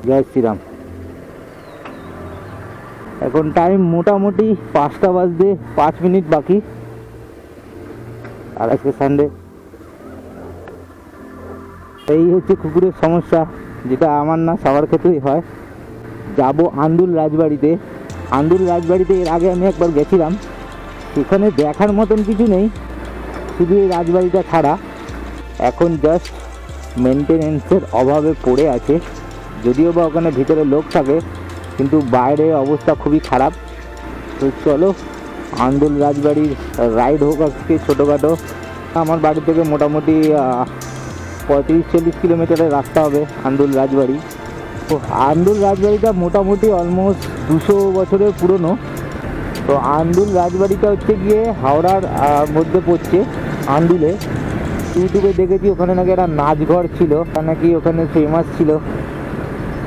জয় শ্রীরাম। এখন টাইম মোটামুটি 5টা বাজতে 5 মিনিট বাকি, আর আজকে সানডে। এই হচ্ছে কুকুরের সমস্যা, যেটা আমার না সবার ক্ষেত্রেই হয়। যাব আন্দুল রাজবাড়িতে। আন্দুল রাজবাড়িতে এর আগে আমি একবার গেছিলাম, সেখানে দেখার মতন কিছু নেই, শুধু এই রাজবাড়িটা ছাড়া। এখন জাস্ট মেনটেনেন্সের অভাবে পড়ে আছে, যদিও বা ওখানে ভিতরে লোক থাকে, কিন্তু বাইরে অবস্থা খুবই খারাপ। তো চলো আন্দুল রাজবাড়ির রাইড হোক আজকে ছোটোখাটো। আমার বাড়ি থেকে মোটামুটি 35-40 কিলোমিটারের রাস্তা হবে আন্দুল রাজবাড়ি। তো আন্দুল রাজবাড়িটা মোটামুটি অলমোস্ট 200 বছরের পুরনো। তো আন্দুল রাজবাড়িটা হচ্ছে গিয়ে হাওড়ার মধ্যে পড়ছে, আন্দুলে। ইউটিউবে দেখেছি ওখানে নাকি একটা নাচঘর ছিল, নাকি ওখানে ফেমাস ছিল।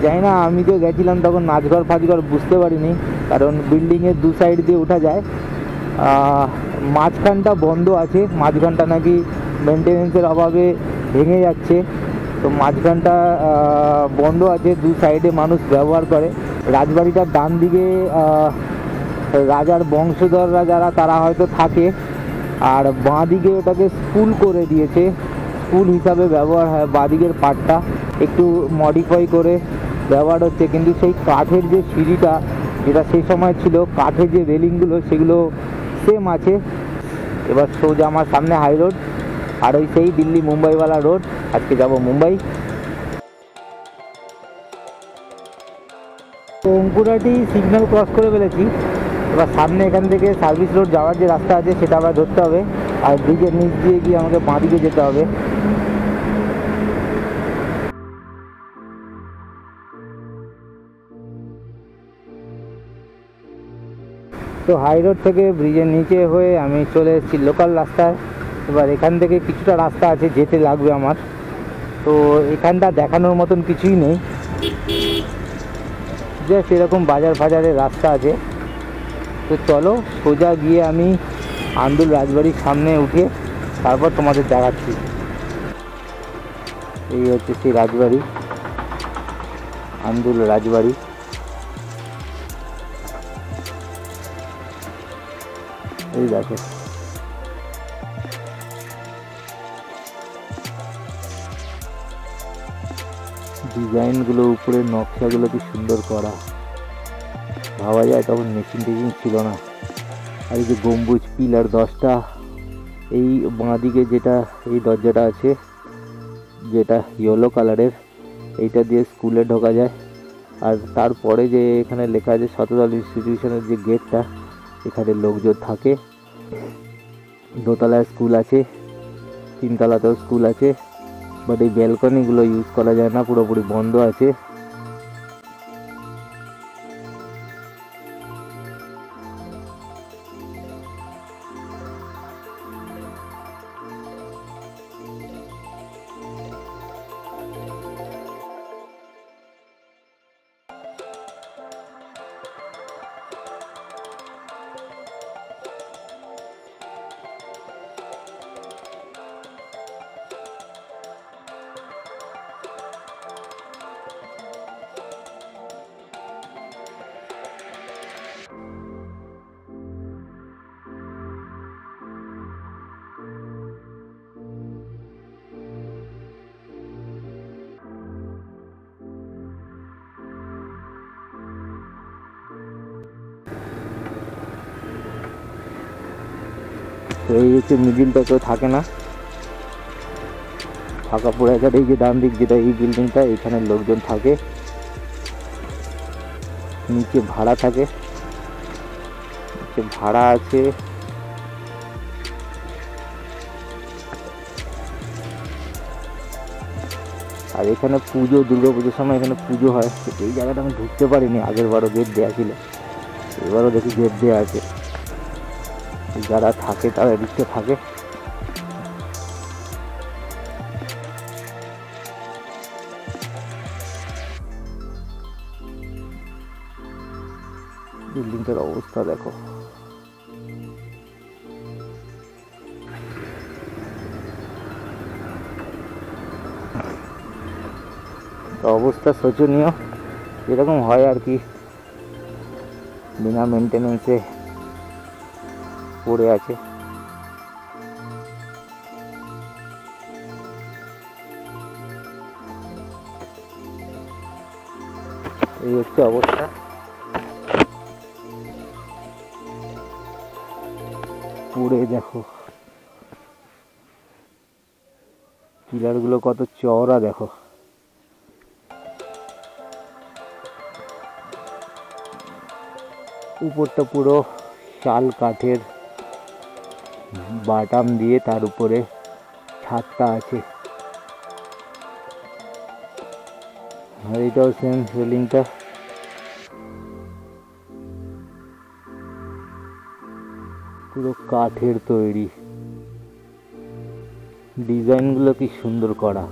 জানি না, আমি যে গেছিলাম তখন নাচঘর ফাচঘর বুঝতে পারিনি, কারণ বিল্ডিংয়ের 2 সাইড দিয়ে ওঠা যায়। মাঝখানটা বন্ধ আছে, মাঝখানটা নাকি মেনটেনেন্সের অভাবে ভেঙে যাচ্ছে। তো মাঝখানটা বন্ধ আছে, 2 সাইডে মানুষ ব্যবহার করে। রাজবাড়িটার ডান দিকে রাজার বংশধররা যারা, তারা হয়তো থাকে, আর বাঁ দিকে ওটাকে স্কুল করে দিয়েছে, স্কুল হিসাবে ব্যবহার হয়। বাঁ দিকের পার্টটা একটু মডিফাই করে ব্যবহার হচ্ছে, কিন্তু সেই কাঠের যে সিঁড়িটা, যেটা সেই সময় ছিল, কাঠের যে রেলিংগুলো, সেগুলো সেম আছে। এবার সোজা আমার সামনে হাই রোড, আর ওই সেই দিল্লি মুম্বাইওয়ালা রোড। আজকে যাব মুম্বাই। তো অঙ্কুরাটি সিগন্যাল ক্রস করে ফেলেছি। এবার সামনে এখান থেকে সার্ভিস রোড যাওয়ার যে রাস্তা আছে, সেটা আবার ধরতে হবে, আর ব্রিজের নিচ দিয়ে গিয়ে আমাকে বাঁ দিকে যেতে হবে। তো হাই রোড থেকে ব্রিজের নিচে হয়ে আমি চলে এসেছি লোকাল রাস্তায়। এবার এখান থেকে কিছুটা রাস্তা আছে, যেতে লাগবে আমার। তো এখানটা দেখানোর মতন কিছুই নেই, যে সেরকম বাজার ফাজারের রাস্তা আছে। তো চলো সোজা গিয়ে আমি আন্দুল রাজবাড়ির সামনে উঠে তারপর তোমাদের দেখাচ্ছি। এই হচ্ছে সেই রাজবাড়ি, আন্দুল রাজবাড়ি। এই দেখো, ডিজাইনগুলো, উপরের নকশাগুলো কি সুন্দর করা, ভাবা যায় তখন মেশিন টেশিন ছিল না। আর এই যে গম্বুজ পিলার 10টা, এই বাঁদিকে যেটা এই দরজাটা আছে, যেটা ইয়েলো কালারের, এইটা দিয়ে স্কুলে ঢোকা যায়। আর তারপরে যে এখানে লেখা আছে শতদল ইনস্টিটিউশনের যে গেটটা, এখানে লোকজন থাকে। দোতলায় স্কুল আছে, 3 তলাতেও স্কুল আছে, বাট এই ব্যালকনিগুলো ইউজ করা যায় না, পুরোপুরি বন্ধ আছে। তো এই হচ্ছে মিডিলটা, কেউ থাকে না, ফাঁকা পড়ে আছে। এই যে ডান দিক যেটা এই বিল্ডিংটা, এখানে লোকজন থাকে, নিচে ভাড়া থাকে, নিচে ভাড়া আছে। আর এখানে পুজো, দুর্গাপুজোর সময় এখানে পুজো হয়। এই জায়গাটা আমি ঢুকতে পারিনি, আগের বারও গেট দেওয়া ছিল, এবারও দেখি গেট দেওয়া আছে। যারা থাকে তারা এদিকটা থাকে। বিল্ডিংটার অবস্থা দেখো। অবস্থা শোচনীয়, এরকম হয় আর কি, বিনা মেনটেনেন্সে পড়ে আছে। এই হচ্ছে অবস্থা। পুড়ে দেখো, পিলারগুলো কত চওড়া দেখো। উপরটা পুরো শাল কাঠের বাটাম দিয়ে, তার উপরে ছাদটা আছে। আর এটাও সেম, রেলিংটা পুরো কাঠের তৈরি। ডিজাইনগুলো কি সুন্দর করা।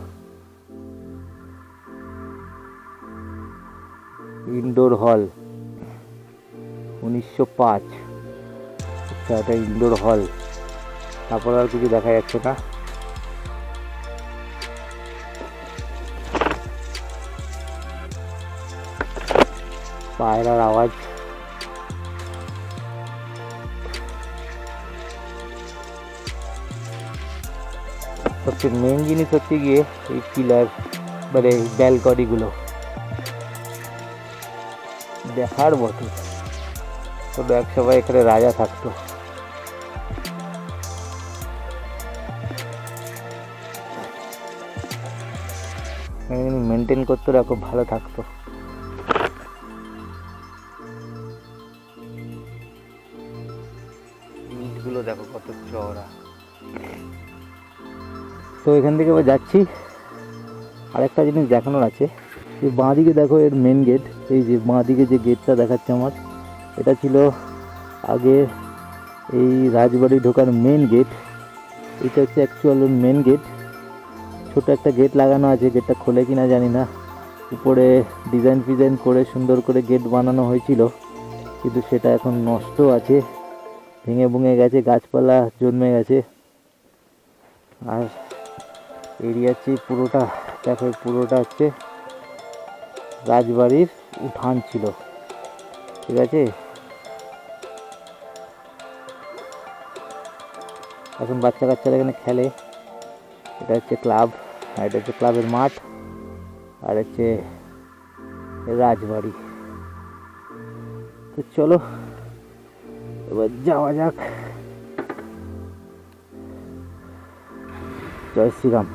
ইনডোর হল 1905। আচ্ছা, এটা ইনডোর হল। তারপর আর কিছু দেখা যাচ্ছে না। পায়রার আওয়াজ। সবচেয়ে মেন জিনিস হচ্ছে গিয়ে এই পিলার, মানে ব্যালকনিগুলো দেখার মতো। তবে এক সময় এখানে রাজা থাকতো। মেনটেন করতে খুব ভালো থাকতো। ইটগুলো দেখো কত চওড়া। তো এখান থেকে আবার যাচ্ছি। আরেকটা জিনিস দেখানোর আছে, এই বাঁ দিকে দেখো এর মেন গেট। এই যে বাঁ দিকে যে গেটটা দেখাচ্ছে আমার, এটা ছিল আগে এই রাজবাড়ি ঢোকার মেন গেট। এটা হচ্ছে অ্যাকচুয়াল মেন গেট। ছোট একটা গেট লাগানো আছে, গেটটা খোলে কিনা জানি না। উপরে ডিজাইন ফিজাইন করে সুন্দর করে গেট বানানো হয়েছিল, কিন্তু সেটা এখন নষ্ট আছে, ভেঙে ভুঙে গেছে, গাছপালা জন্মে গেছে। আর এরিয়া হচ্ছে পুরোটা দেখো, পুরোটা হচ্ছে রাজবাড়ির উঠান ছিল, ঠিক আছে। এখন বাচ্চা কাচ্চারা এখানে খেলে। এটা হচ্ছে ক্লাব, আর এটা হচ্ছে ক্লাবের মাঠ, আর হচ্ছে রাজবাড়ি। তো চলো এবার যাওয়া যাক। জয় শ্রীরাম।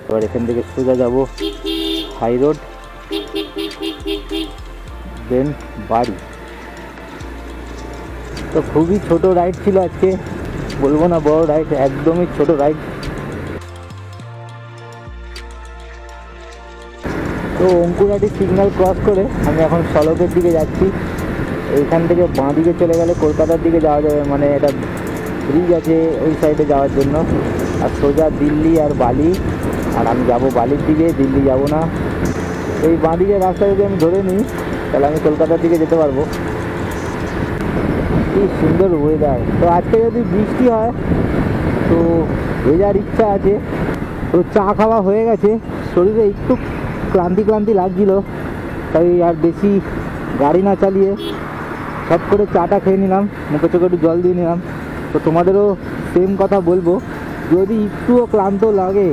এবার এখান থেকে সোজা যাব হাই রোড, দেন বাড়ি। তো খুবই ছোট রাইড ছিল আজকে, বলবো না বড় রাইড, একদমই ছোট রাইড। তো অঙ্কুরহাটি সিগন্যাল ক্রস করে আমি এখন সড়কের দিকে যাচ্ছি। এইখান থেকে বাঁ দিকে চলে গেলে কলকাতার দিকে যাওয়া যাবে, মানে এটা ব্রিজ আছে ওই সাইডে যাওয়ার জন্য। আর সোজা দিল্লি আর বালি, আর আমি যাব বালির দিকে, দিল্লি যাব না। এই বাঁ দিকের রাস্তা যদি আমি ধরে নিই তাহলে আমি কলকাতার দিকে যেতে পারবো। কি সুন্দর ওয়েদার। তো আজকে যদি বৃষ্টি হয় তো ভেজার ইচ্ছা আছে। তো চা খাওয়া হয়ে গেছে, শরীরে একটু ক্লান্তি ক্লান্তি লাগছিল, তাই আর বেশি গাড়ি না চালিয়ে সব করে চাটা খেয়ে নিলাম, মুখে চোখে একটু জল দিয়ে নিলাম। তো তোমাদেরও সেম কথা বলবো, যদি একটুও ক্লান্ত লাগে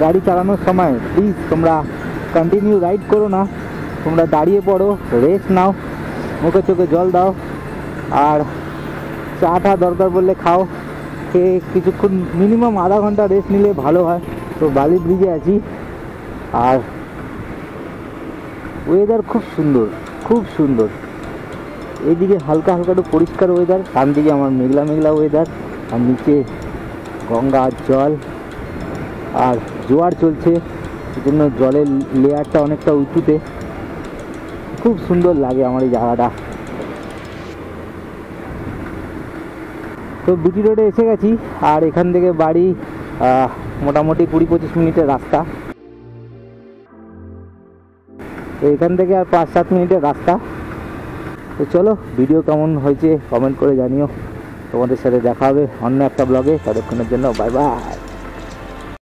গাড়ি চালানোর সময়, প্লিজ তোমরা কন্টিনিউ রাইড করো না, তোমরা দাঁড়িয়ে পড়ো, রেস্ট নাও, মুখে চোখে জল দাও, আর চাটা দরকার পড়লে খাও। খেয়ে কিছুক্ষণ মিনিমাম আধা ঘন্টা রেস্ট নিলে ভালো হয়। তো বালি ব্রিজে আছি, আর ওয়েদার খুব সুন্দর, খুব সুন্দর। এইদিকে হালকা হালকা একটু পরিষ্কার ওয়েদার, ডান দিকে আমার মেঘলা মেঘলা ওয়েদার, আর নিচে গঙ্গার জল আর জোয়ার চলছে, এই জন্য জলের লেয়ারটা অনেকটা উঁচুতে। খুব সুন্দর লাগে আমার এই জায়গাটা। তো বিটি রোডে এসে গেছি, আর এখান থেকে বাড়ি মোটামুটি 20-25 মিনিটের রাস্তা। তো এখান থেকে আর 5-7 মিনিটের রাস্তা। তো চলো, ভিডিও কেমন হয়েছে কমেন্ট করে জানিও। তোমাদের সাথে দেখা হবে অন্য একটা ব্লগে, ততক্ষণের জন্য বাই বাই।